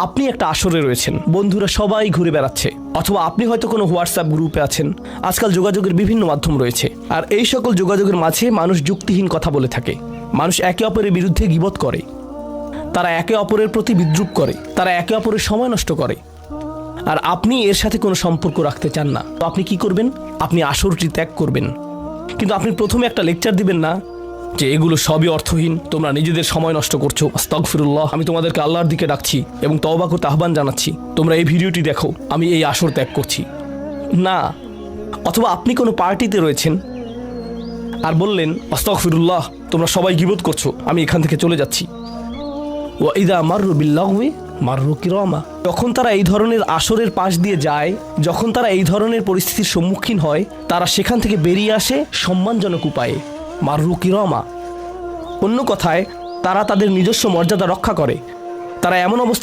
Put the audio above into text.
আপনি একটা আসরে রয়েছেন, বন্ধুরা সবাই ঘুরে বেড়াচ্ছে, অথবা আপনি হয়তো কোনো হোয়াটসঅ্যাপ গ্রুপে আছেন। আজকাল যোগাযোগের বিভিন্ন মাধ্যম রয়েছে, আর এই সকল যোগাযোগের মাঝে মানুষ যুক্তিহীন কথা বলে থাকে। মানুষ একে অপরের বিরুদ্ধে গীবত করে, তারা একে অপরের প্রতি বিদ্রূপ করে, তারা একে অপরের সময় নষ্ট করে। আর আপনি এর সাথে কোনো সম্পর্ক রাখতে চান না, তো আপনি কি করবেন? আপনি আসরটি ত্যাগ করবেন। কিন্তু আপনি প্রথমে একটা লেকচার দিবেন না যে এগুলো সবই অর্থহীন, তোমরা নিজেদের সময় নষ্ট করছো, আস্তাগফিরুল্লাহ, আমি তোমাদেরকে আল্লাহর দিকে ডাকছি এবং তওবা করতে আহ্বান জানাচ্ছি, তোমরা এই ভিডিওটি দেখো, আমি এই আসর ত্যাগ করছি না। অথবা আপনি কোনো পার্টিতে রয়েছেন আর বললেন, আস্তাগফিরুল্লাহ, তোমরা সবাই গীবত করছো, আমি এখান থেকে চলে যাচ্ছি। ওয়া ইযা মাররু বিল্লাগওয়ি মাররু কিরামা। যখন তারা এই ধরনের আসরের পাশ দিয়ে যায়, যখন তারা এই ধরনের পরিস্থিতির সম্মুখীন হয়, তারা সেখান থেকে বেরিয়ে আসে সম্মানজনক উপায়ে, মাররু কিরামা। অন্য কথায়, তারা তাদের নিজস্ব মর্যাদা রক্ষা করে। তারা এমন অবস্থা